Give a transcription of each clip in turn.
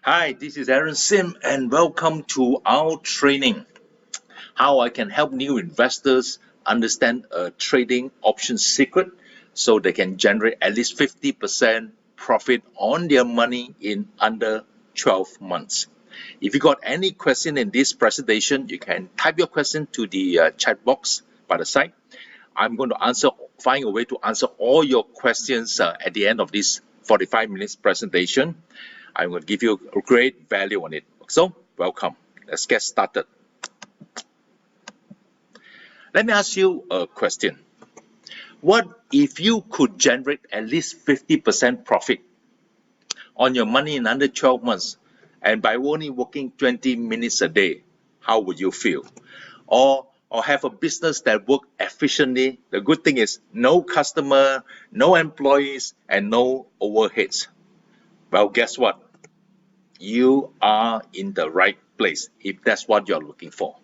Hi, this is Aaron Sim, and welcome to our training. How I can help new investors understand a trading option secret so they can generate at least 50% profit on their money in under 12 months. If you got any question in this presentation, you can type your question to the chat box by the side. I'm going to find a way to answer all your questions at the end of this 45 minutes presentation. I'm going to give you a great value on it. So, welcome. Let's get started. Let me ask you a question. What if you could generate at least 50% profit on your money in under 12 months and by only working 20 minutes a day? How would you feel? Or have a business that work efficiently. The good thing is no customer, no employees, and no overheads. Well, guess what? You are in the right place if that's what you're looking for.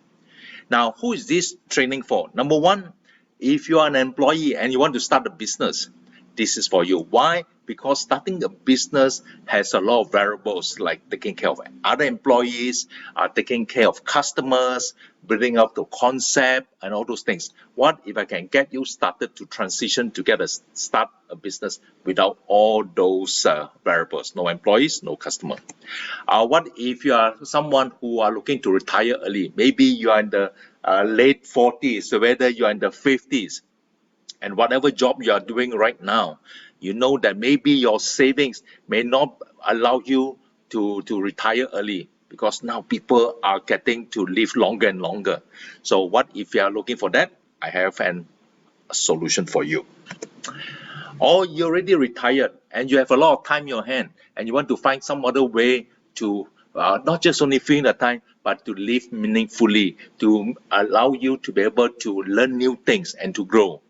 Now, who is this training for? Number one, if you are an employee and you want to start a business, this is for you. Why? Because starting a business has a lot of variables like taking care of other employees, taking care of customers, building up the concept and all those things. What if I can get you started to transition to start a business without all those variables? No employees, no customer. What if you are someone who are looking to retire early? Maybe you are in the late 40s, so whether you are in the 50s, and whatever job you are doing right now, you know that maybe your savings may not allow you to retire early because now people are getting to live longer and longer. So what if you are looking for that? I have a solution for you. Or you're already retired and you have a lot of time in your hand and you want to find some other way to not just only fill the time, but to live meaningfully, to allow you to be able to learn new things and to grow.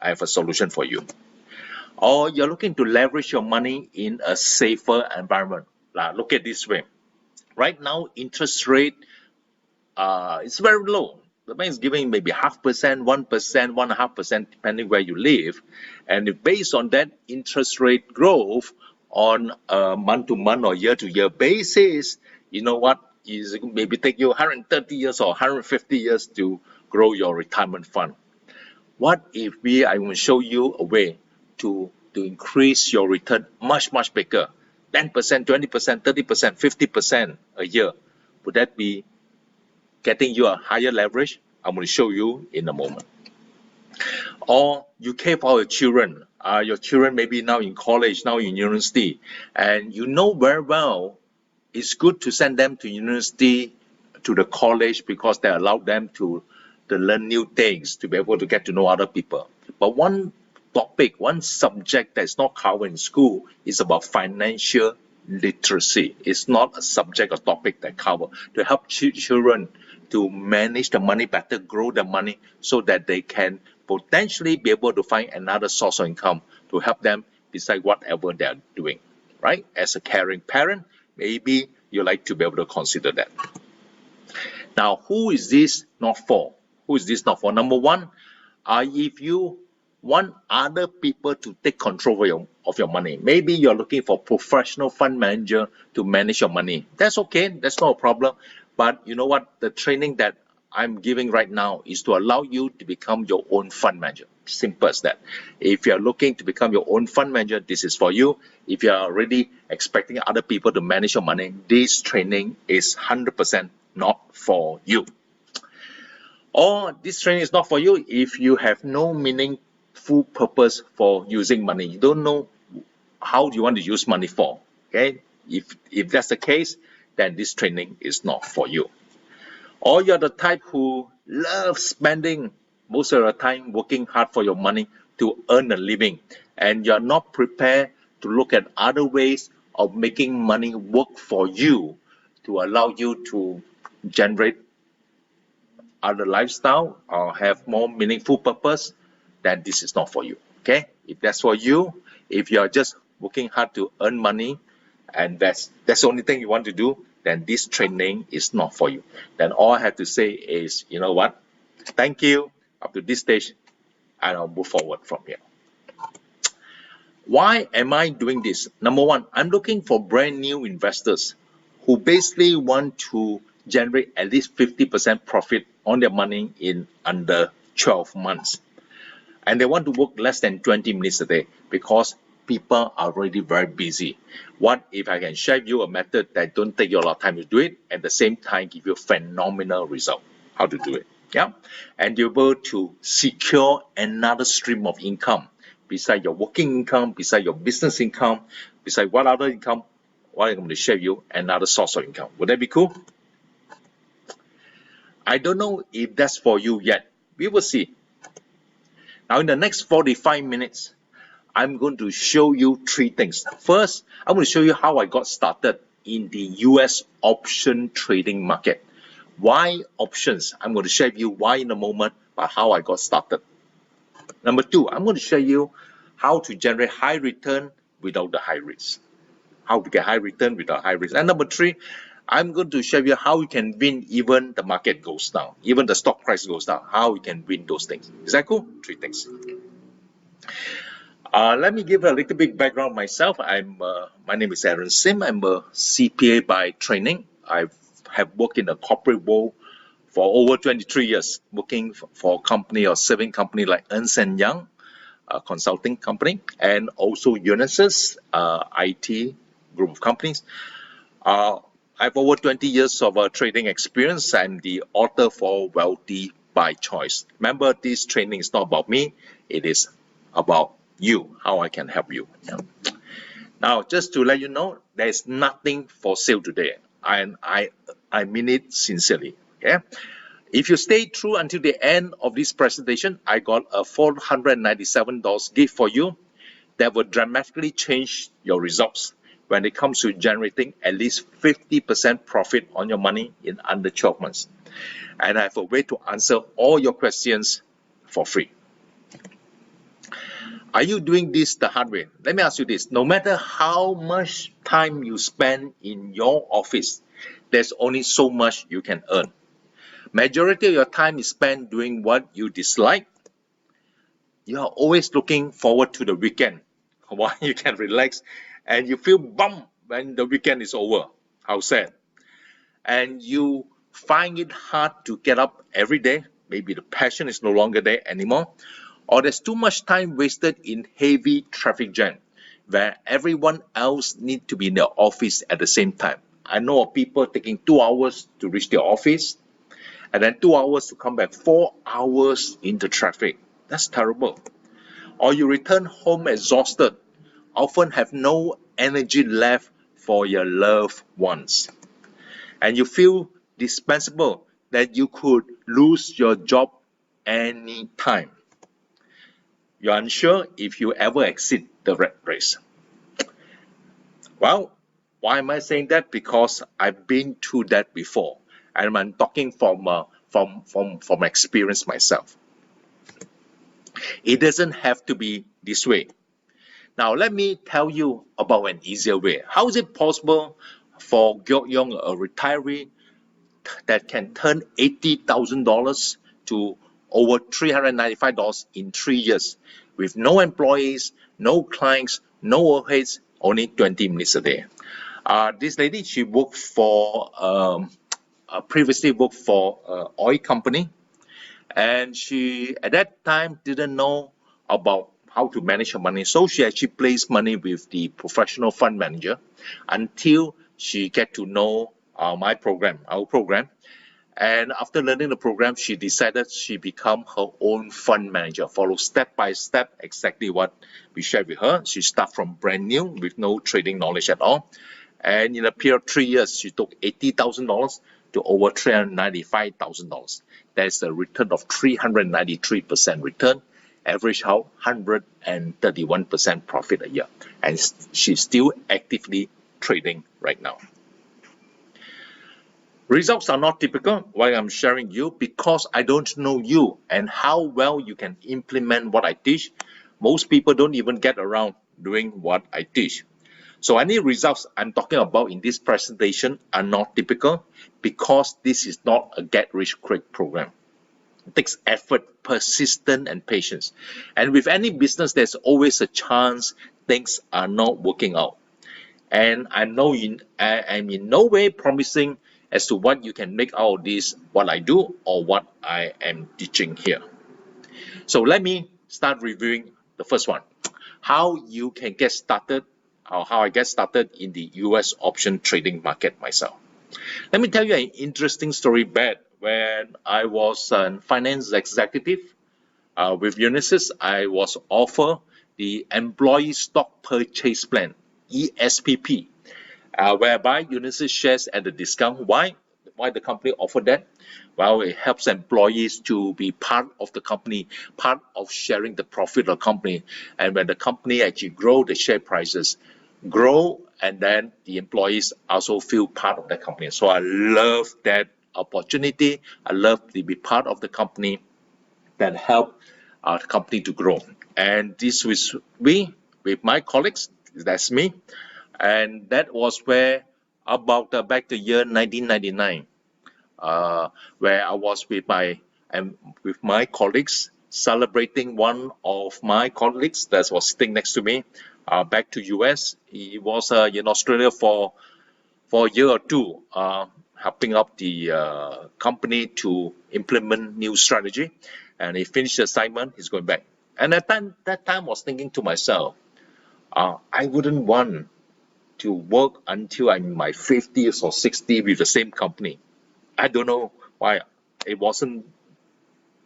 I have a solution for you. Or you're looking to leverage your money in a safer environment. Look at this way. Right now, interest rate is very low. The bank is giving maybe 0.5%, 1%, 1.5%, depending where you live. And if based on that interest rate growth on a month-to-month or year-to-year basis, you know what? Is maybe take you 130 years or 150 years to grow your retirement fund. What if I will show you a way to increase your return much bigger, 10%, 20%, 30%, 50% a year? Would that be getting you a higher leverage? I'm going to show you in a moment. Or you care for your children. Your children may be now in college, now in university, and you know very well it's good to send them to university, to the college, because they allow them to learn new things, to be able to get to know other people. But one topic, one subject that's not covered in school is about financial literacy. It's not a subject or topic that cover to help children to manage the money better, grow the money so that they can potentially be able to find another source of income to help them decide whatever they're doing, right? As a caring parent, maybe you like to be able to consider that. Now, who is this not for? Who is this not for? Number one, if you want other people to take control of your money, maybe you're looking for professional fund manager to manage your money. That's okay. That's not a problem. But you know what? The training that I'm giving right now is to allow you to become your own fund manager. Simple as that. If you're looking to become your own fund manager, this is for you. If you're already expecting other people to manage your money, this training is 100% not for you. Or this training is not for you if you have no meaningful purpose for using money. You don't know how you want to use money for. Okay? If that's the case, then this training is not for you. Or you're the type who loves spending most of the time working hard for your money to earn a living, and you're not prepared to look at other ways of making money work for you to allow you to generate other lifestyle or have more meaningful purpose, then this is not for you. Okay? If that's for you, if you're just working hard to earn money and that's the only thing you want to do, then this training is not for you. Then all I have to say is, you know what? Thank you up to this stage, and I'll move forward from here. Why am I doing this? Number one, I'm looking for brand new investors who basically want to generate at least 50% profit on their money in under 12 months. And they want to work less than 20 minutes a day because people are already very busy. What if I can share you a method that don't take you a lot of time to do it, at the same time give you phenomenal result, how to do it, yeah? And you're able to secure another stream of income beside your working income, beside your business income, beside what other income, what I'm going to share you another source of income. Would that be cool? I don't know if that's for you yet. We will see. Now in the next 45 minutes, I'm going to show you three things. First, I'm going to show you how I got started in the US option trading market. Why options? I'm going to share with you why in a moment, but how I got started. Number two, I'm going to show you how to generate high return without the high risk. How to get high return without high risk. And number three, I'm going to show you how you can win even the market goes down, even the stock price goes down, how you can win those things. Is that cool? Three things. Let me give a little bit background myself. My name is Aaron Sim. I'm a CPA by training. I have worked in the corporate world for over 23 years, working for a company or serving company like Ernst & Young, a consulting company, and also Unisys, IT group of companies. I have over 20 years of trading experience. I'm the author for Wealthy by Choice. Remember, this training is not about me. It is about you, how I can help you. Yeah. Now, just to let you know, there is nothing for sale today, and I mean it sincerely. Okay, if you stay through until the end of this presentation, I got a $497 gift for you that will dramatically change your results when it comes to generating at least 50% profit on your money in under 12 months. And I have a way to answer all your questions for free. Are you doing this the hard way? Let me ask you this. No matter how much time you spend in your office, there's only so much you can earn. Majority of your time is spent doing what you dislike. You are always looking forward to the weekend while you can relax, and you feel bummed when the weekend is over. How sad. And you find it hard to get up every day. Maybe the passion is no longer there anymore. Or there's too much time wasted in heavy traffic jam where everyone else needs to be in their office at the same time. I know of people taking 2 hours to reach their office and then 2 hours to come back, 4 hours in the traffic. That's terrible. Or you return home exhausted, often have no energy left for your loved ones. And you feel dispensable that you could lose your job anytime. You're unsure if you ever exit the rat race. Well, why am I saying that? Because I've been through that before, and I'm talking from experience myself. It doesn't have to be this way. Now, let me tell you about an easier way. How is it possible for Gyok Yong, a retiree, that can turn $80,000 to over $395 in 3 years with no employees, no clients, no overheads, only 20 minutes a day? This lady, she worked for, previously worked for an oil company, and she at that time didn't know about how to manage her money, so she actually placed money with the professional fund manager until she get to know our program. And after learning the program, she decided she become her own fund manager, follow step by step exactly what we shared with her. She start from brand new with no trading knowledge at all, and in a period of 3 years, she took $80,000 to over $395,000. That's a return of 393% return, average out 131% profit a year, and she's still actively trading right now. Results are not typical. Why I'm sharing you? Because I don't know you and how well you can implement what I teach. Most people don't even get around doing what I teach. So any results I'm talking about in this presentation are not typical because this is not a get-rich-quick program. It takes effort, persistence, and patience. And with any business, there's always a chance things are not working out. And I'm in no way promising as to what you can make out of this, what I do or what I am teaching here. So let me start reviewing the first one, how you can get started, or how I get started in the US option trading market myself. Let me tell you an interesting story back when I was a finance executive with Unisys. I was offered the Employee Stock Purchase Plan, ESPP, whereby Unisys shares at a discount. Why the company offered that? Well, it helps employees to be part of the company, part of sharing the profit of the company. And when the company actually grow, the share prices grow, and then the employees also feel part of the company. So I love that opportunity. I love to be part of the company that help our company to grow. And this was me with my colleagues. That's me, and that was where about back the year 1999, where I was with my colleagues celebrating one of my colleagues that was sitting next to me back to US. He was in Australia for a year or two, helping up the company to implement new strategy, and he finished the assignment. He's going back, and at that time I was thinking to myself, I wouldn't want to work until I'm in my 50s or 60s with the same company. I don't know why it wasn't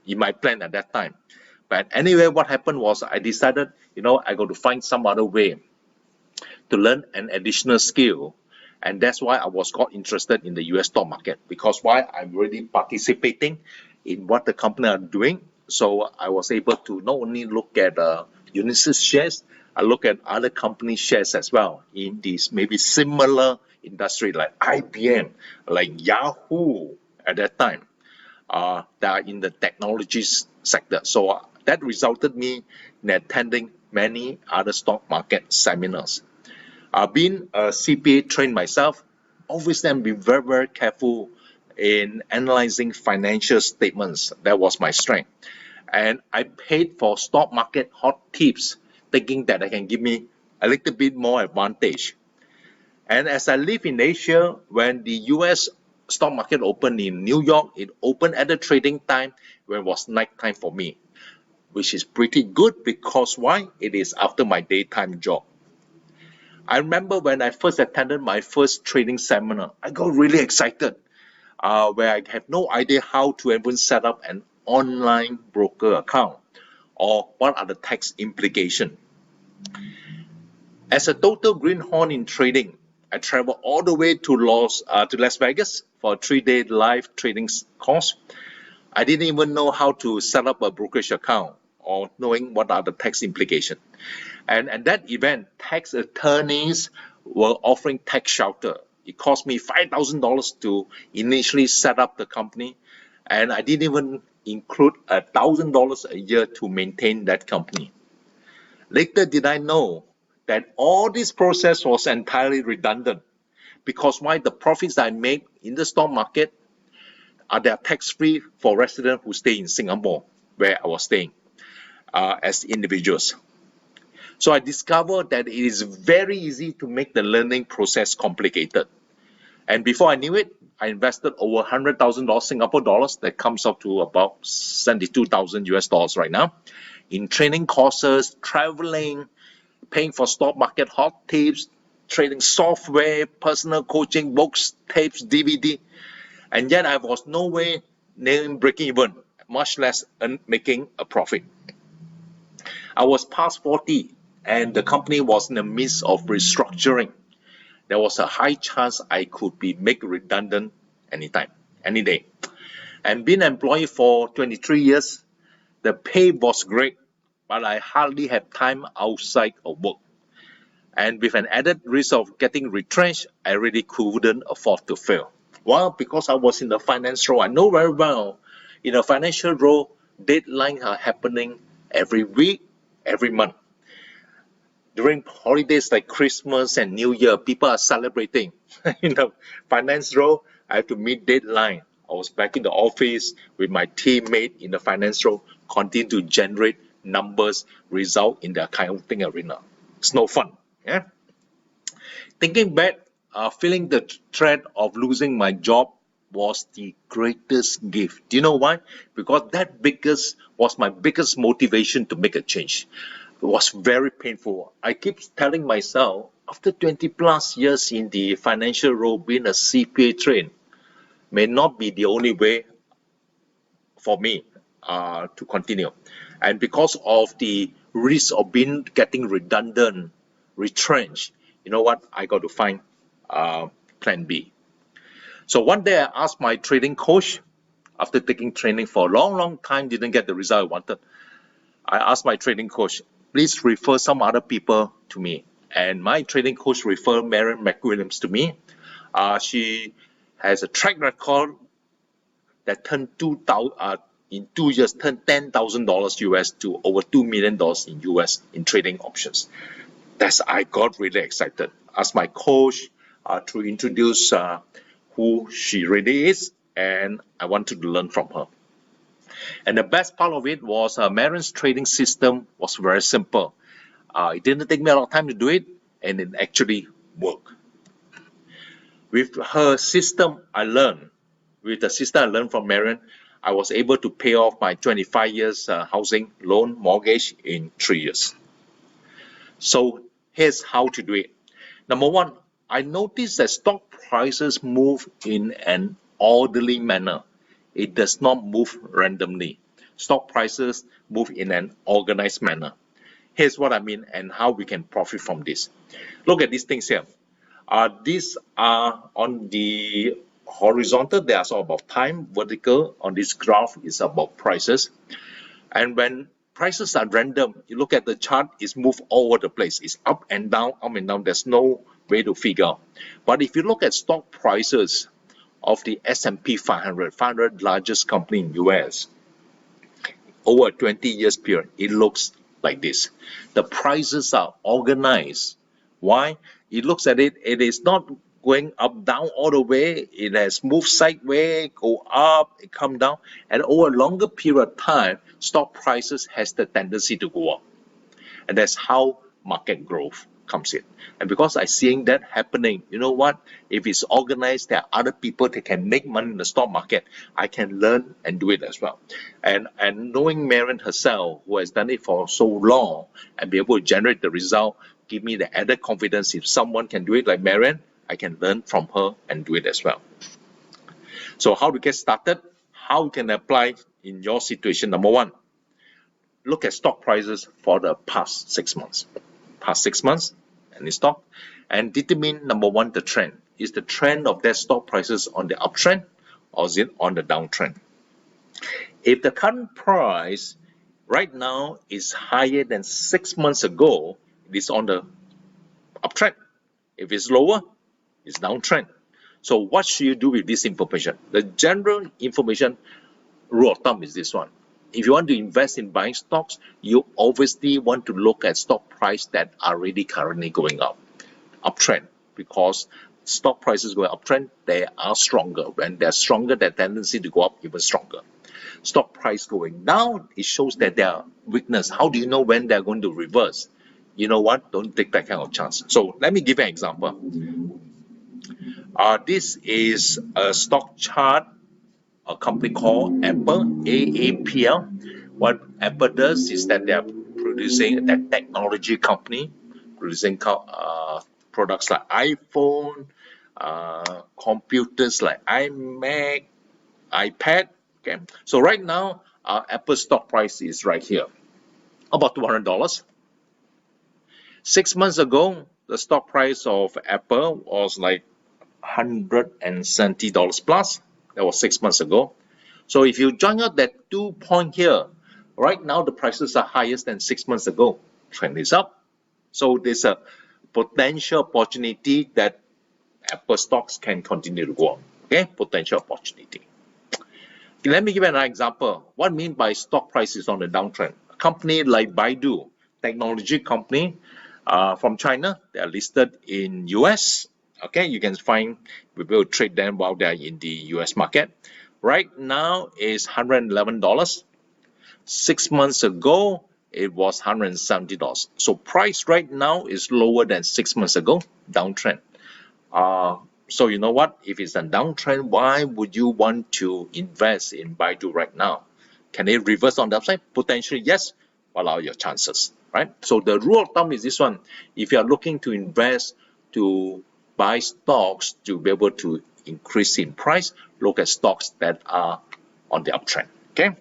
in my plan at that time. But anyway, what happened was I decided, I got to find some other way to learn an additional skill. And that's why I was got interested in the US stock market, because why I'm really participating in what the company are doing. So I was able to not only look at Unisys shares, I look at other company shares as well in this maybe similar industry like IBM, like Yahoo at that time, that are in the technologies sector. So that resulted me in attending many other stock market seminars. Being a CPA trained myself, obviously I'm being very, very careful in analyzing financial statements. That was my strength. And I paid for stock market hot tips, thinking that it can give me a little bit more advantage. And as I live in Asia, when the US stock market opened in New York, it opened at the trading time when it was night time for me, which is pretty good because why? It is after my daytime job. I remember when I first attended my first trading seminar, I got really excited, where I have no idea how to even set up an online broker account or what are the tax implications. As a total greenhorn in trading, I traveled all the way to Las Vegas for a 3-day live trading course. I didn't even know how to set up a brokerage account or knowing what are the tax implications. And at that event, tax attorneys were offering tax shelter. It cost me $5,000 to initially set up the company, and I didn't even include $1,000 a year to maintain that company. Later did I know that all this process was entirely redundant, because why? The profits I made in the stock market are they tax-free for residents who stay in Singapore, where I was staying as individuals. So I discovered that it is very easy to make the learning process complicated. And before I knew it, I invested over $100,000 Singapore dollars. That comes up to about 72,000 US dollars right now in training courses, traveling, paying for stock market hot tips, trading software, personal coaching books, tapes, DVD. And yet I was no way near breaking even, much less making a profit. I was past 40 and the company was in the midst of restructuring. There was a high chance I could be made redundant anytime, any day. And being an employee for 23 years, the pay was great, but I hardly had time outside of work. And with an added risk of getting retrenched, I really couldn't afford to fail. Well, because I was in the finance role, I know very well, in a financial role, deadlines are happening every week, every month. During holidays like Christmas and New Year, people are celebrating. In the finance role, I have to meet deadline. I was back in the office with my teammate in the finance role, continue to generate numbers, result in the accounting arena. It's no fun. Yeah. Thinking back, feeling the threat of losing my job was the greatest gift. Do you know why? Because that was my biggest motivation to make a change. It was very painful. I keep telling myself, after 20 plus years in the financial role, being a CPA trained may not be the only way for me to continue. And because of the risk of getting redundant, retrenched, you know what? I got to find plan B. So one day I asked my trading coach, after taking training for a long, long time, didn't get the result I wanted. I asked my trading coach, please refer some other people to me. And my trading coach referred Marion McWilliams to me. She has a track record that turned in 2 years, turned $10,000 US to over $2 million in US in trading options. I got really excited. Asked my coach to introduce who she really is, and I wanted to learn from her. And the best part of it was Marion's trading system was very simple. It didn't take me a lot of time to do it, and it actually worked. With her system, with the system I learned from Marion, I was able to pay off my 25 years housing loan mortgage in 3 years. So here's how to do it. Number one, I noticed that stock prices move in an orderly manner. It does not move randomly. Stock prices move in an organized manner. Here's what I mean and how we can profit from this. Look at these things here. These are on the horizontal, they are all about time. Vertical on this graph is about prices. And when prices are random, you look at the chart, it's moved all over the place. It's up and down, up and down. There's no way to figure out. But if you look at stock prices of the S&P 500 largest company in US, over a 20 years period, it looks like this. The prices are organized. Why? It looks at it, it is not going up, down all the way. It has moved sideways, go up, it come down. And over a longer period of time, stock prices has the tendency to go up. And that's how market growth comes in. And because I'm seeing that happening, you know what? If it's organized, there are other people that can make money in the stock market. I can learn and do it as well. And knowing Marion herself, who has done it for so long and be able to generate the result, give me the added confidence. If someone can do it like Marion, I can learn from her and do it as well. So how to get started? How you can apply in your situation? Number one, look at stock prices for the past 6 months. Past 6 months, any stock, and determine, number one, the trend. Is the trend of that stock prices on the uptrend or is it on the downtrend? If the current price right now is higher than 6 months ago, it is on the uptrend. If it's lower, it's downtrend. So what should you do with this information? The general information rule of thumb is this one. If you want to invest in buying stocks, you obviously want to look at stock price that are already currently going up, uptrend, because stock prices going uptrend, they are stronger. When they're stronger, their tendency to go up even stronger. Stock price going down, it shows that they are weakness. How do you know when they're going to reverse? You know what? Don't take that kind of chance. So let me give you an example. This is a stock chart, a company called Apple, AAPL. What Apple does is that they are producing a technology company, producing products like iPhone, computers like iMac, iPad. Okay, so right now, Apple stock price is right here, about $200. 6 months ago, the stock price of Apple was like $170 plus. That was 6 months ago. So if you join out that 2 point here, right now the prices are higher than 6 months ago. Trend is up. So there's a potential opportunity that Apple stocks can continue to go up. Okay, potential opportunity. Let me give you another example. What I mean by stock prices on the downtrend? A company like Baidu, technology company from China, they are listed in US. Okay, you can find, we will trade them while they're in the US market. Right now is $111. 6 months ago, it was $170. So price right now is lower than 6 months ago, downtrend. So you know what? If it's a downtrend, why would you want to invest in Baidu right now? Can it reverse on the upside? Potentially, yes. What are your chances, right? So the rule of thumb is this one. If you are looking to invest, to buy stocks to be able to increase in price, look at stocks that are on the uptrend, okay?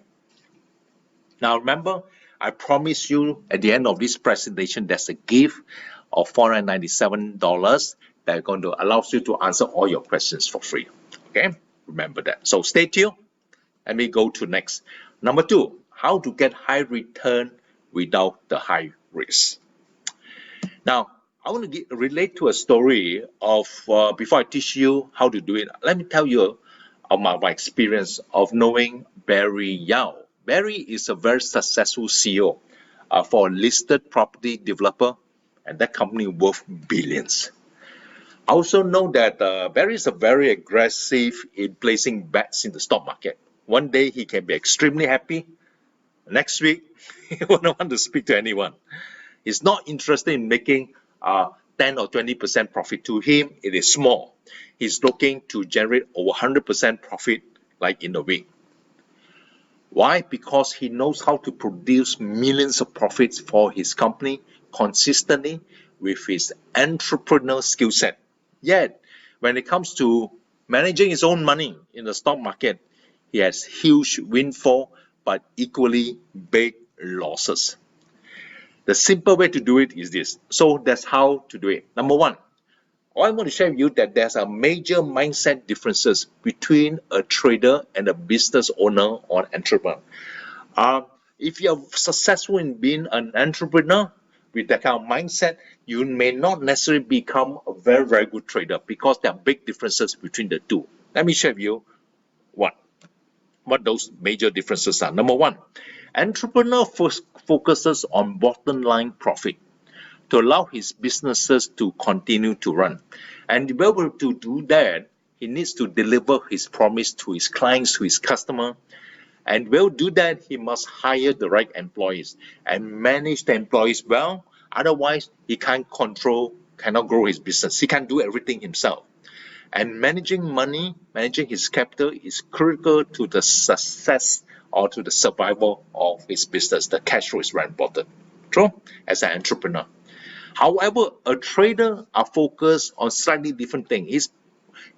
Now remember, I promised you at the end of this presentation, there's a gift of $497 that are going to allow you to answer all your questions for free. Okay, remember that. So stay tuned. Let me go to next. Number 2, how to get high return without the high risk. Now, I want to relate to a story of, before I teach you how to do it, let me tell you of my experience of knowing Barry Yao. Barry is a very successful CEO for a listed property developer, and that company worth billions. I also know that Barry is a very aggressive in placing bets in the stock market. One day he can be extremely happy. Next week, he won't want to speak to anyone. He's not interested in making 10 or 20% profit. To him, it is small. He's looking to generate over 100% profit like in a week. Why? Because he knows how to produce millions of profits for his company consistently with his entrepreneurial skill set. Yet, when it comes to managing his own money in the stock market, he has huge windfall but equally big losses. The simple way to do it is this. So that's how to do it. Number 1, I want to share with you that there's a major mindset differences between a trader and a business owner or entrepreneur. If you're successful in being an entrepreneur with that kind of mindset, you may not necessarily become a very, very good trader because there are big differences between the two. Let me share with you what those major differences are. Number 1, entrepreneur focuses on bottom line profit to allow his businesses to continue to run. And to be able to do that, he needs to deliver his promise to his clients, to his customer. And will do that, he must hire the right employees and manage the employees well. Otherwise, he cannot grow his business. He can't do everything himself. And managing money, managing his capital is critical to the success or to the survival of his business. The cash flow is very important. True? As an entrepreneur. However, a trader are focused on slightly different things.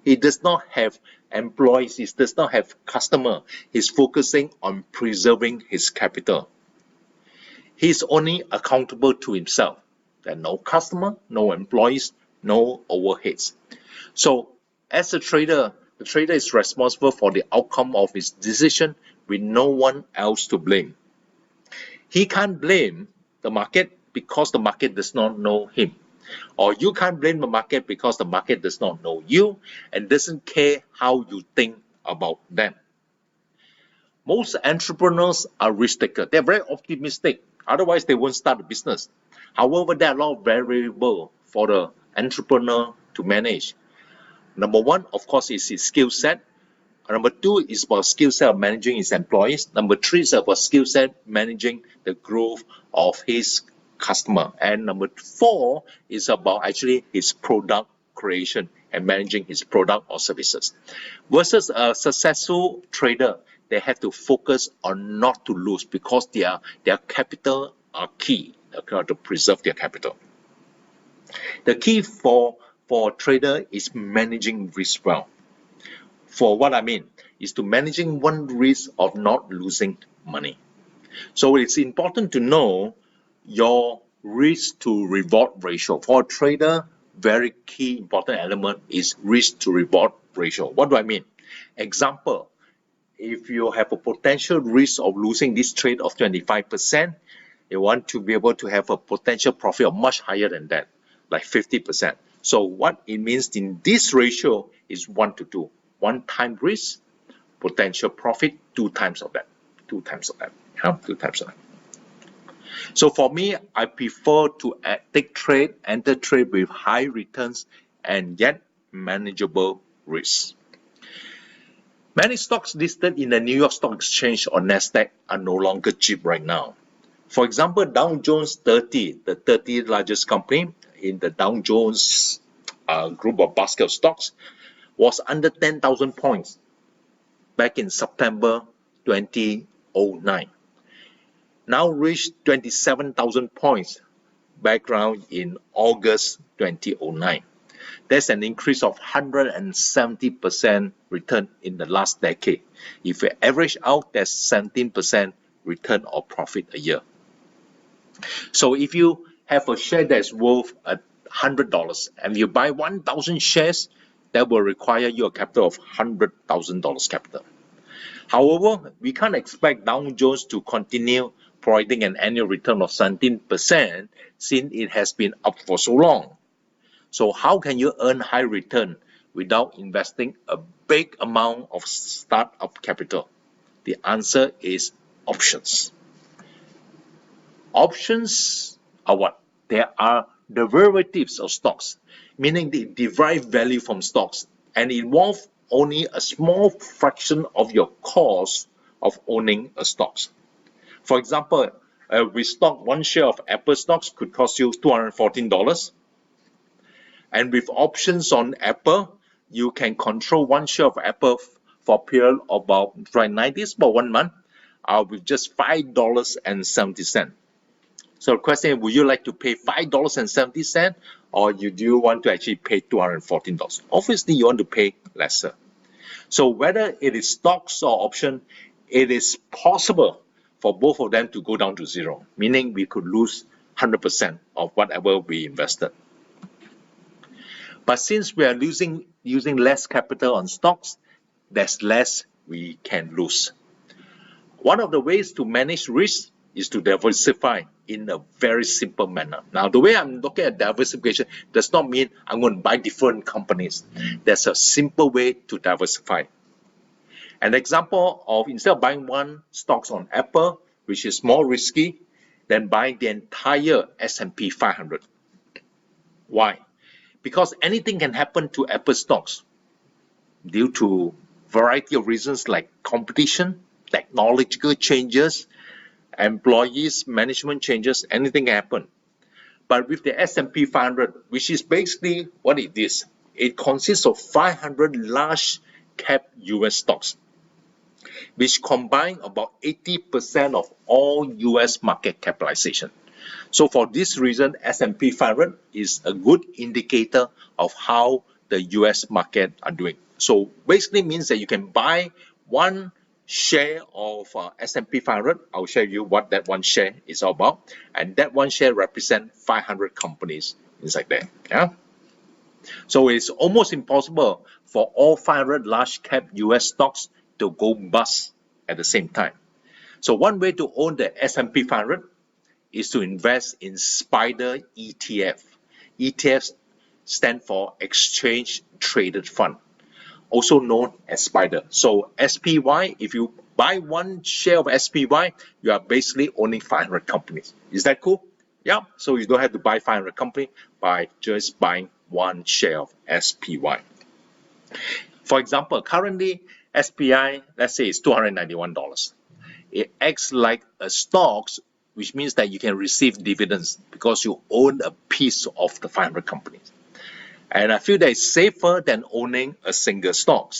He does not have employees, he does not have customer. He's focusing on preserving his capital. He's only accountable to himself. There are no customer, no employees, no overheads. So as a trader, the trader is responsible for the outcome of his decision with no one else to blame. He can't blame the market because the market does not know him. Or you can't blame the market because the market does not know you and doesn't care how you think about them. Most entrepreneurs are risk takers. They're very optimistic. Otherwise, they won't start a business. However, there are a lot of variables for the entrepreneur to manage. Number 1, of course, is his skill set. Number 2 is about skill set of managing his employees. Number 3 is about skill set managing the growth of his customer. And number 4 is about actually his product creation and managing his product or services. Versus a successful trader, they have to focus on not to lose because their capital are key. They have to preserve their capital. The key for a trader is managing risk well. For what I mean is to managing one risk of not losing money. So it's important to know your risk to reward ratio. For a trader, very key important element is risk to reward ratio. What do I mean? Example, if you have a potential risk of losing this trade of 25%, you want to be able to have a potential profit of much higher than that, like 50%. So what it means in this ratio is 1 to 2. 1 time risk, potential profit, 2 times of that. 2 times of that. 2 times of that. So for me, I prefer to enter trade with high returns and yet manageable risks. Many stocks listed in the New York Stock Exchange or Nasdaq are no longer cheap right now. For example, Dow Jones 30, the 30 largest company in the Dow Jones group of basket of stocks was under 10,000 points back in September 2009. Now reached 27,000 points back around in August 2009. That's an increase of 170% return in the last decade. If you average out, that's 17% return or profit a year. So if you have a share that's worth $100 and you buy 1,000 shares, that will require you a capital of $100,000 capital. However, we can't expect Dow Jones to continue providing an annual return of 17% since it has been up for so long. So how can you earn high return without investing a big amount of startup capital? The answer is options. Options are what? They are derivatives of stocks, meaning they derive value from stocks and involve only a small fraction of your cost of owning a stock. For example, with stock, one share of Apple stocks could cost you $214. And with options on Apple, you can control one share of Apple for a period of about right now, this about 1 month, with just $5.70. So the question is, would you like to pay $5.70 or do you want to actually pay $214? Obviously, you want to pay lesser. So whether it is stocks or option, it is possible for both of them to go down to zero, meaning we could lose 100% of whatever we invested. But since we are using less capital on stocks, there's less we can lose. One of the ways to manage risk is to diversify in a very simple manner. Now, the way I'm looking at diversification does not mean I'm going to buy different companies. There's a simple way to diversify. An example of instead of buying one stocks on Apple, which is more risky, than buying the entire S&P 500. Why? Because anything can happen to Apple stocks due to a variety of reasons like competition, technological changes, employees, management changes, anything can happen. But with the S&P 500, which is basically what it is, it consists of 500 large cap US stocks, which combine about 80% of all US market capitalization. So for this reason, S&P 500 is a good indicator of how the US market are doing. So basically means that you can buy one share of S&P 500. I'll show you what that one share is all about. And that one share represents 500 companies inside there. Yeah? So it's almost impossible for all 500 large cap US stocks to go bust at the same time. So one way to own the S&P 500 is to invest in SPDR ETF. ETFs stand for Exchange Traded Fund, also known as SPDR. So SPY, if you buy one share of SPY, you are basically owning 500 companies. Is that cool? Yeah. So you don't have to buy 500 companies by just buying one share of SPY. For example, currently SPY, let's say it's $291. It acts like a stock, which means that you can receive dividends because you own a piece of the 500 companies. And I feel that it's safer than owning a single stock.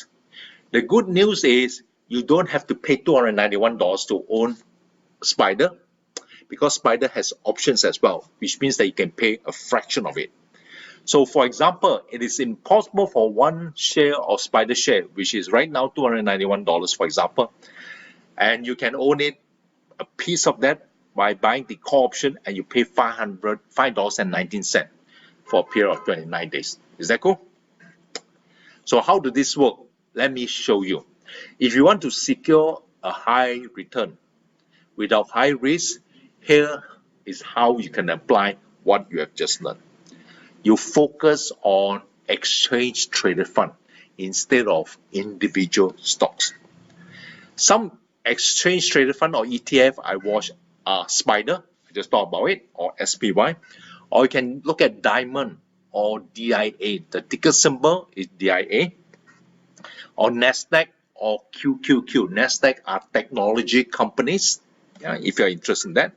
The good news is you don't have to pay $291 to own SPDR because SPDR has options as well, which means that you can pay a fraction of it. So for example, it is impossible for one share of SPDR share, which is right now $291, for example, and you can own it, a piece of that, by buying the call option and you pay $5.19 for a period of 29 days. Is that cool? So how does this work? Let me show you. If you want to secure a high return without high risk, here is how you can apply what you have just learned. You focus on exchange traded fund instead of individual stocks. Some exchange traded fund or ETF I watch are SPDR, I just talked about it, or SPY, or you can look at Diamond or DIA. The ticker symbol is DIA, or NASDAQ or QQQ. NASDAQ are technology companies, if you're interested in that,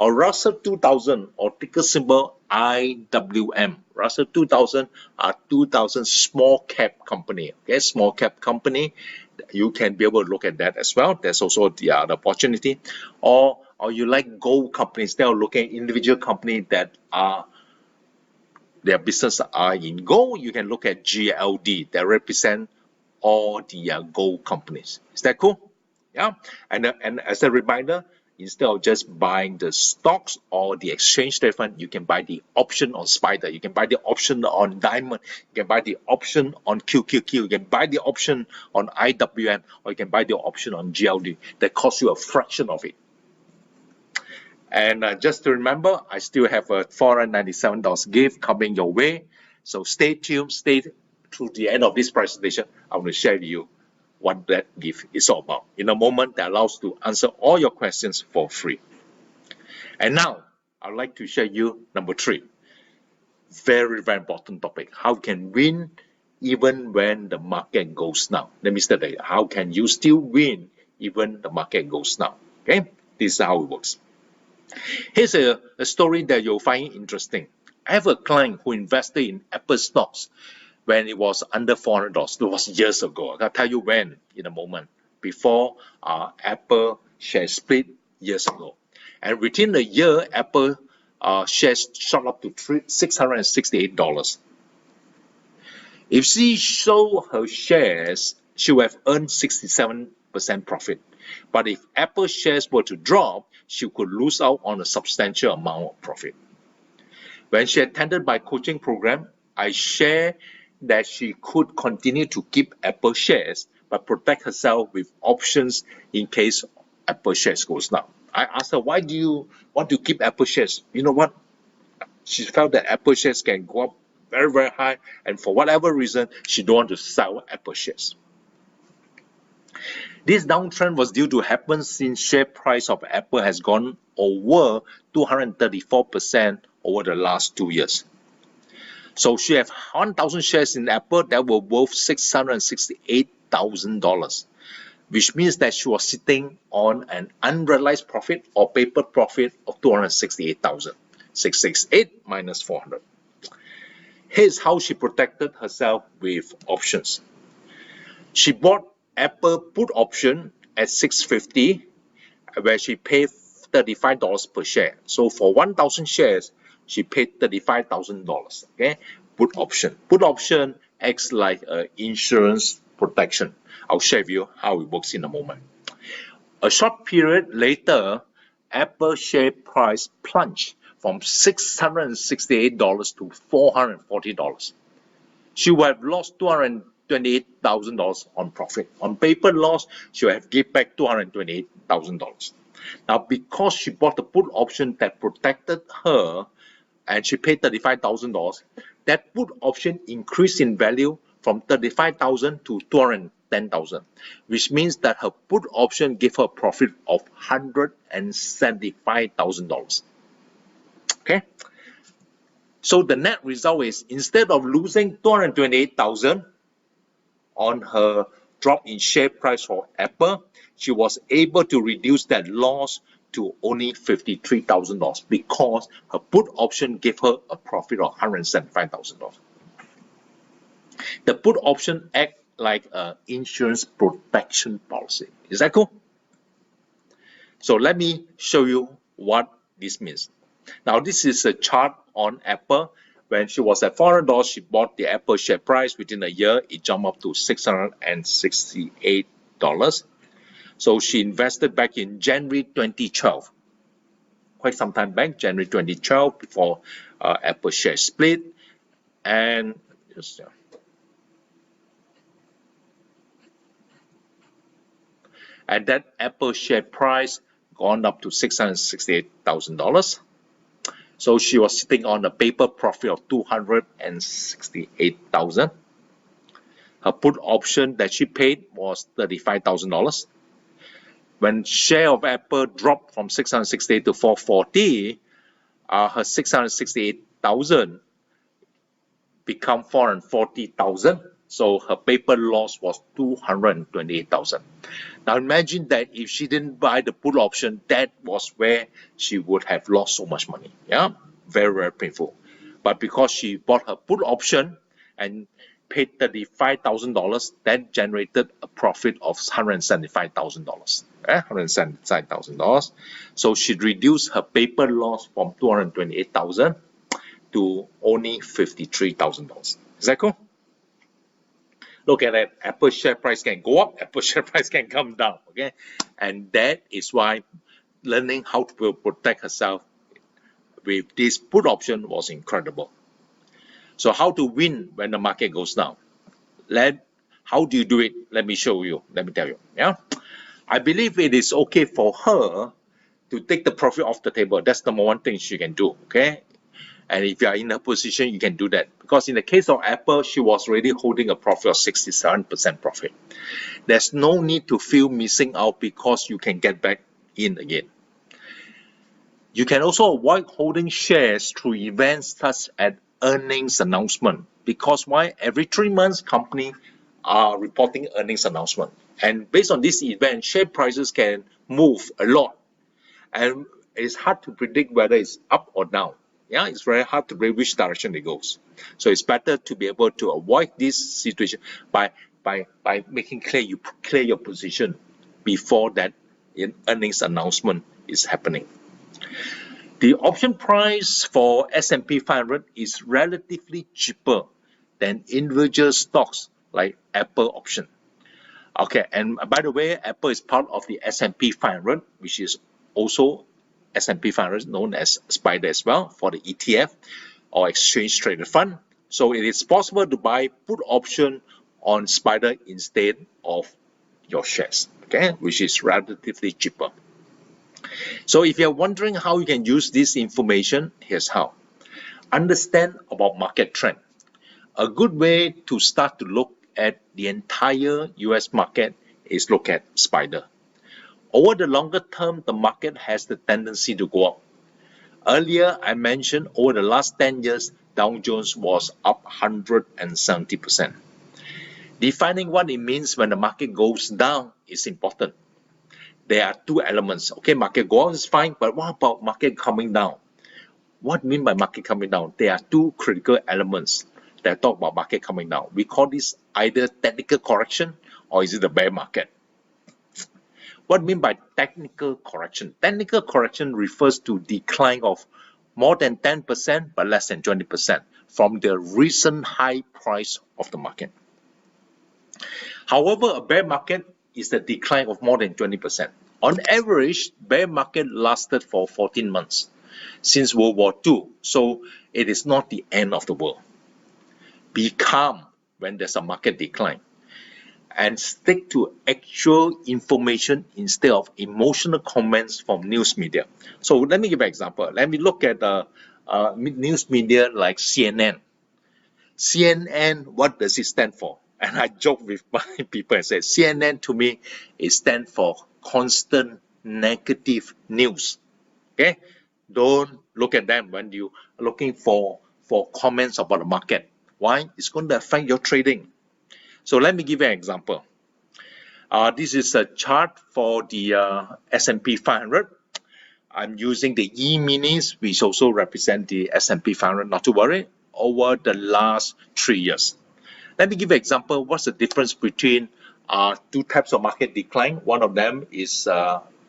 or Russell 2000, or ticker symbol IWM. Russell 2000 are 2000 small cap company. Okay, small cap company. You can be able to look at that as well. There's also the other opportunity. Or you like gold companies. They're looking at individual companies that are their business are in gold. You can look at GLD that represent all the gold companies. Is that cool? Yeah. And as a reminder, instead of just buying the stocks or the exchange different, you can buy the option on Spider. You can buy the option on Diamond. You can buy the option on QQQ. You can buy the option on IWM, or you can buy the option on GLD. That costs you a fraction of it. And just to remember, I still have a $497 gift coming your way. So stay tuned, stay through the end of this presentation. I will share with you what that gift is all about in a moment that allows to answer all your questions for free. And now, I'd like to share you number 3. Very, very important topic. How can win even when the market goes down? Let me start there. How can you still win even the market goes down? Okay, this is how it works. Here's a story that you'll find interesting. I have a client who invested in Apple stocks when it was under $400. It was years ago. I'll tell you when in a moment. Before Apple share split years ago. And within a year, Apple shares shot up to $668. If she sold her shares, she would have earned 67% profit. But if Apple shares were to drop, she could lose out on a substantial amount of profit. When she attended my coaching program, I shared that she could continue to keep Apple shares but protect herself with options in case Apple shares goes down. I asked her, why do you want to keep Apple shares? You know what? She felt that Apple shares can go up very, very high, and for whatever reason, she don't want to sell Apple shares. This downtrend was due to happen since share price of Apple has gone over 234% over the last 2 years. So she have 1,000 shares in Apple that were worth $668,000, which means that she was sitting on an unrealized profit or paper profit of $268,000. 668 minus 400. Here's how she protected herself with options. She bought Apple put option at $650, where she paid $35 per share. So for 1,000 shares, she paid $35,000. Okay, put option. Put option acts like an insurance protection. I'll share with you how it works in a moment. A short period later, Apple share price plunged from $668 to $440. She would have lost $228,000 on profit. On paper loss, she would have given back $228,000. Now, because she bought the put option that protected her and she paid $35,000, that put option increased in value from $35,000 to $210,000, which means that her put option gave her a profit of $175,000. Okay? So the net result is, instead of losing $228,000 on her drop in share price for Apple, she was able to reduce that loss to only $53,000 because her put option gave her a profit of $175,000. The put option acts like an insurance protection policy. Is that cool? So let me show you what this means. Now, this is a chart on Apple. When she was at $400, she bought the Apple share price. Within a year, it jumped up to $668. So she invested back in January 2012. Quite some time back, January 2012, before Apple share split. And that Apple share price gone up to $668,000. So she was sitting on a paper profit of $268,000. Her put option that she paid was $35,000. When share of Apple dropped from $668,000 to $440,000, her $668,000 become $440,000. So her paper loss was 228,000. Now imagine that if she didn't buy the put option, that was where she would have lost so much money. Yeah, very, very painful. But because she bought her put option and paid $35,000, that generated a profit of $175,000. $175,000. So she reduced her paper loss from 228,000 to only $53,000. Is that cool? Look at that. Apple share price can go up, Apple share price can come down. Okay, and that is why learning how to protect herself with this put option was incredible. So how to win when the market goes down? How do you do it? Let me show you. Let me tell you. Yeah, I believe it is okay for her to take the profit off the table. That's number one thing she can do. Okay, and if you are in her position, you can do that. Because in the case of Apple, she was already holding a profit of 67% profit. There's no need to feel missing out because you can get back in again. You can also avoid holding shares through events such as earnings announcement. Because why? Every 3 months, companies are reporting earnings announcement. And based on this event, share prices can move a lot. And it's hard to predict whether it's up or down. Yeah, it's very hard to predict which direction it goes. So it's better to be able to avoid this situation by making clear you clear your position before that earnings announcement is happening. The option price for S&P 500 is relatively cheaper than individual stocks like Apple option. Okay, and by the way, Apple is part of the S&P 500, which is also S&P 500 known as SPDR as well for the ETF or exchange traded fund. So it is possible to buy put option on SPDR instead of your shares, okay, which is relatively cheaper. So if you're wondering how you can use this information, here's how. Understand about market trend. A good way to start to look at the entire US market is look at SPDR. Over the longer term, the market has the tendency to go up. Earlier, I mentioned over the last 10 years, Dow Jones was up 170%. Defining what it means when the market goes down is important. There are two elements. Okay, market go up is fine, but what about market coming down? What do you mean by market coming down? There are two critical elements that talk about market coming down. We call this either technical correction or is it a bear market? What do you mean by technical correction? Technical correction refers to decline of more than 10% but less than 20% from the recent high price of the market. However, a bear market is the decline of more than 20%. On average, bear market lasted for 14 months since World War II, so it is not the end of the world. Be calm when there's a market decline and stick to actual information instead of emotional comments from news media. So let me give an example. Let me look at news media like CNN. CNN, what does it stand for? And I joke with my people and say, CNN to me, it stands for constant negative news. Okay? Don't look at them when you're looking for comments about the market. Why? It's going to affect your trading. So let me give you an example. This is a chart for the S&P 500. I'm using the E-minis, which also represent the S&P 500, not to worry, over the last 3 years. Let me give you an example. What's the difference between two types of market decline? One of them is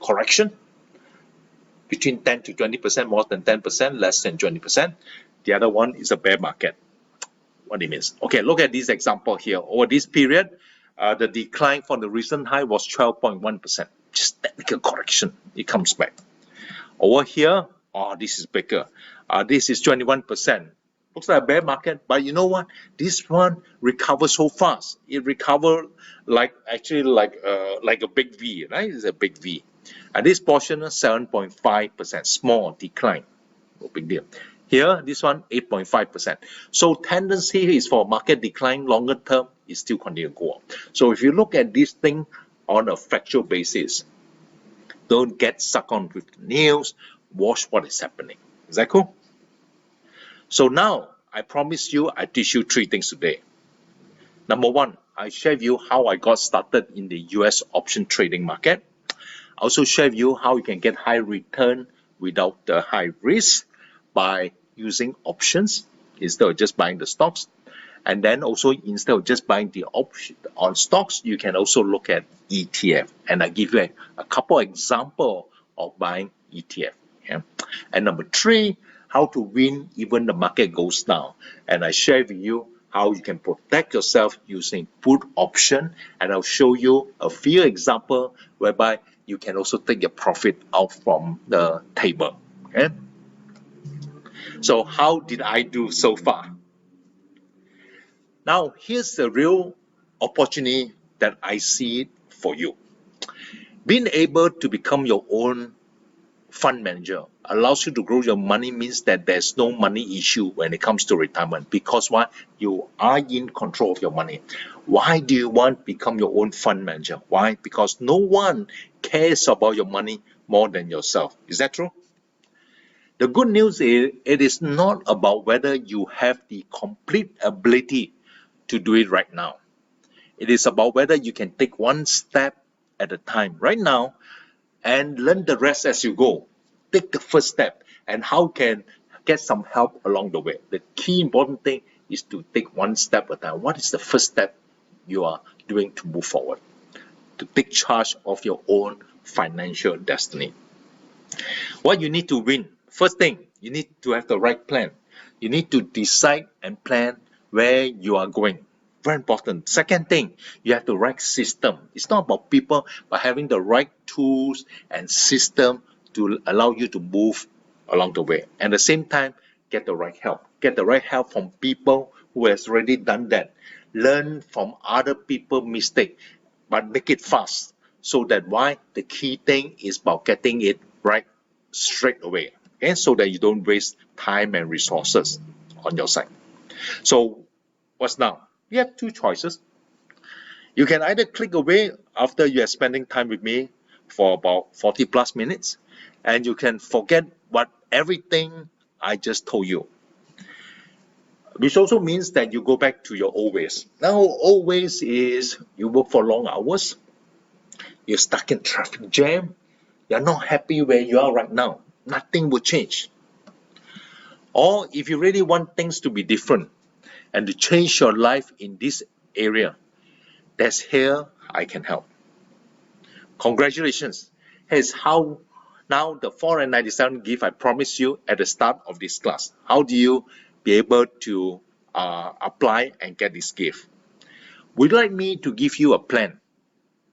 correction, between 10 to 20%, more than 10%, less than 20%. The other one is a bear market. What it means? Okay, look at this example here. Over this period, the decline from the recent high was 12.1%. Just technical correction. It comes back. Over here, this is bigger. This is 21%. Looks like a bear market, but you know what? This one recovers so fast. It recovered like a big V, right? It's a big V. And this portion, 7.5%, small decline. No big deal. Here, this one, 8.5%. So tendency is for market decline longer term is still continue to go up. So if you look at this thing on a factual basis, don't get sucked on with the news, watch what is happening. Is that cool? So now, I promise you, I teach you 3 things today. Number one, I share with you how I got started in the US option trading market. I also share with you how you can get high return without the high risk by using options instead of just buying the stocks. And then also, instead of just buying the option on stocks, you can also look at ETF. And I give you a couple examples of buying ETF. Yeah. And number three, how to win even the market goes down. And I share with you how you can protect yourself using put option. And I'll show you a few examples whereby you can also take your profit out from the table. Okay. So how did I do so far? Now, here's the real opportunity that I see for you. Being able to become your own fund manager allows you to grow your money, means that there's no money issue when it comes to retirement, because why? You are in control of your money. Why do you want to become your own fund manager? Why? Because no one cares about your money more than yourself. Is that true? The good news is it is not about whether you have the complete ability to do it right now. It is about whether you can take one step at a time right now and learn the rest as you go. Take the first step and how can get some help along the way. The key important thing is to take one step at a time. What is the first step you are doing to move forward? To take charge of your own financial destiny. What you need to win. First thing, you need to have the right plan. You need to decide and plan where you are going. Very important. Second thing, you have the right system. It's not about people, but having the right tools and system to allow you to move along the way. And at the same time, get the right help. Get the right help from people who has already done that. Learn from other people's mistake, but make it fast. So that why? The key thing is about getting it right straight away. Okay? So that you don't waste time and resources on your side. So what's now? You have two choices. You can either click away after you are spending time with me for about 40 plus minutes, and you can forget what everything I just told you. Which also means that you go back to your old ways. Now, old ways is you work for long hours, you're stuck in traffic jam, you're not happy where you are right now. Nothing will change. Or if you really want things to be different and to change your life in this area, that's here I can help. Congratulations. Here's how now the 497 gift I promised you at the start of this class. How do you be able to apply and get this gift? Would you like me to give you a plan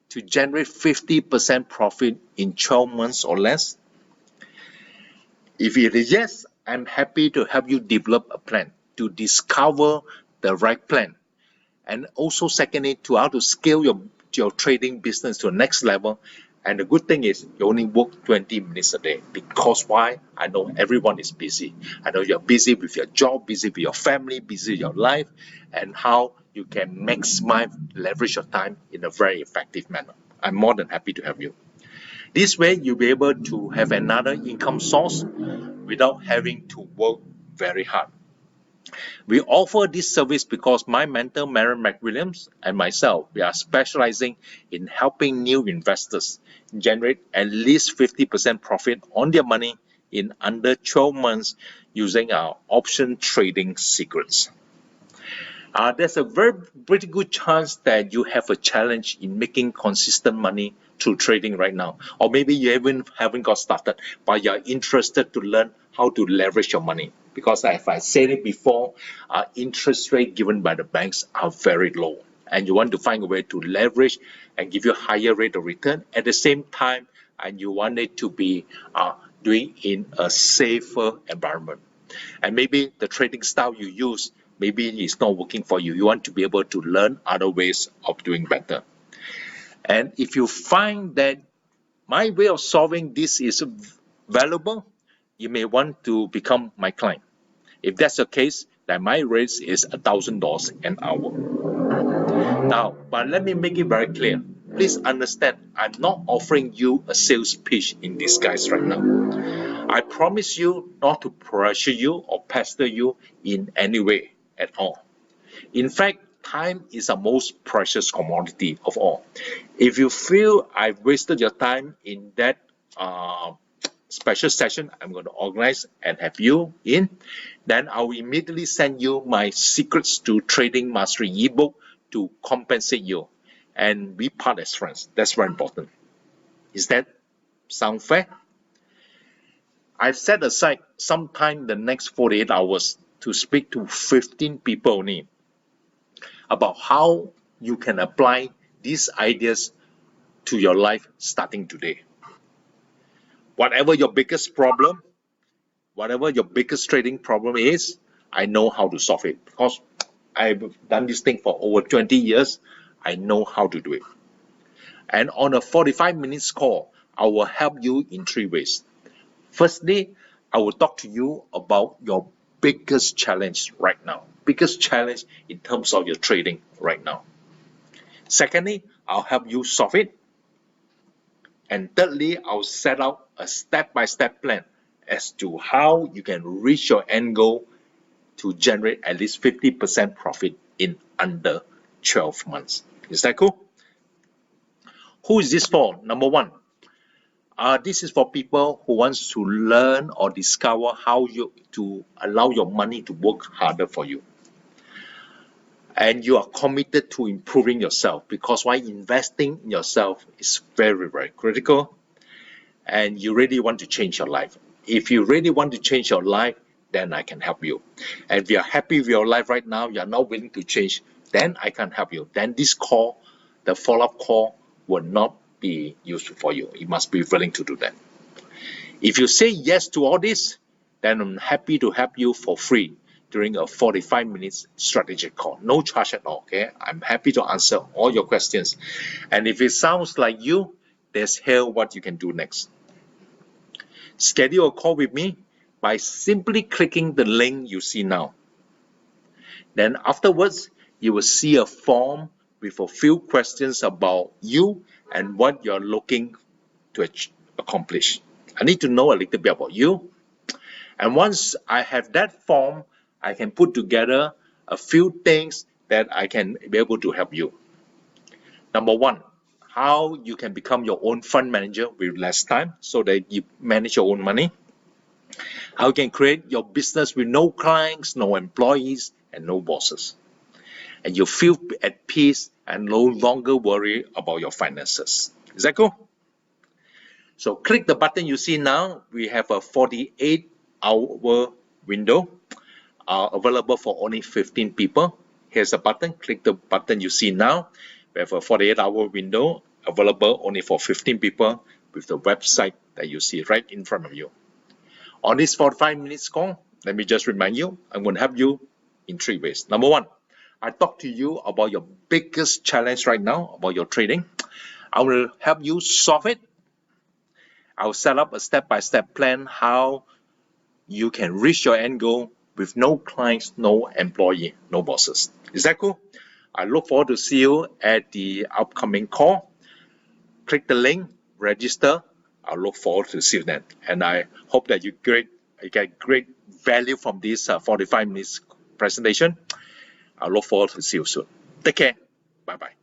to generate 50% profit in 12 months or less? If it is yes, I'm happy to help you develop a plan to discover the right plan. And also secondly, to how to scale your trading business to the next level. And the good thing is you only work 20 minutes a day. Because why? I know everyone is busy. I know you're busy with your job, busy with your family, busy with your life, and how you can maximize leverage your time in a very effective manner. I'm more than happy to help you. This way, you'll be able to have another income source without having to work very hard. We offer this service because my mentor, Maren McWilliams, and myself, we are specializing in helping new investors generate at least 50% profit on their money in under 12 months using our option trading secrets. There's a pretty good chance that you have a challenge in making consistent money through trading right now. Or maybe you haven't got started, but you're interested to learn how to leverage your money. Because as I said it before, interest rate given by the banks are very low. And you want to find a way to leverage and give you a higher rate of return at the same time, and you want it to be doing in a safer environment. And maybe the trading style you use, maybe it's not working for you. You want to be able to learn other ways of doing better. And if you find that my way of solving this is valuable, you may want to become my client. If that's the case, then my rate is $1,000 an hour. Now, but let me make it very clear. Please understand, I'm not offering you a sales pitch in disguise right now. I promise you not to pressure you or pester you in any way at all. In fact, time is the most precious commodity of all. If you feel I've wasted your time in that special session I'm going to organize and have you in, then I will immediately send you my Secrets to Trading Mastery ebook to compensate you and we part as friends. That's very important. Is that sound fair? I've set aside sometime the next 48 hours to speak to 15 people only about how you can apply these ideas to your life starting today. Whatever your biggest problem, whatever your biggest trading problem is, I know how to solve it because I've done this thing for over 20 years. I know how to do it. And on a 45 minutes call, I will help you in 3 ways. Firstly, I will talk to you about your biggest challenge right now, biggest challenge in terms of your trading right now. Secondly, I'll help you solve it. And thirdly, I'll set out a step-by-step plan as to how you can reach your end goal to generate at least 50% profit in under 12 months. Is that cool? Who is this for? Number one, this is for people who wants to learn or discover how to allow your money to work harder for you. And you are committed to improving yourself because why investing in yourself is very, very critical. And you really want to change your life. If you really want to change your life, then I can help you. And if you're happy with your life right now, you're not willing to change, then I can help you. Then this call, the follow-up call, will not be useful for you. You must be willing to do that. If you say yes to all this, then I'm happy to help you for free during a 45 minutes strategic call. No charge at all, okay? I'm happy to answer all your questions. And if it sounds like you, there's here what you can do next. Schedule a call with me by simply clicking the link you see now. Then afterwards, you will see a form with a few questions about you and what you're looking to accomplish. I need to know a little bit about you. And once I have that form, I can put together a few things that I can be able to help you. Number one, how you can become your own fund manager with less time so that you manage your own money. How you can create your business with no clients, no employees, and no bosses. And you feel at peace and no longer worry about your finances. Is that cool? So click the button you see now. We have a 48-hour window available for only 15 people. Here's the button. Click the button you see now. We have a 48-hour window available only for 15 people with the website that you see right in front of you. On this 45 minutes call, let me just remind you, I'm going to help you in 3 ways. Number one, I talk to you about your biggest challenge right now, about your trading. I will help you solve it. I will set up a step-by-step plan how you can reach your end goal with no clients, no employee, no bosses. Is that cool? I look forward to see you at the upcoming call. Click the link, register. I look forward to see you then. And I hope that you get great value from this 45 minutes presentation. I look forward to see you soon. Take care. Bye-bye.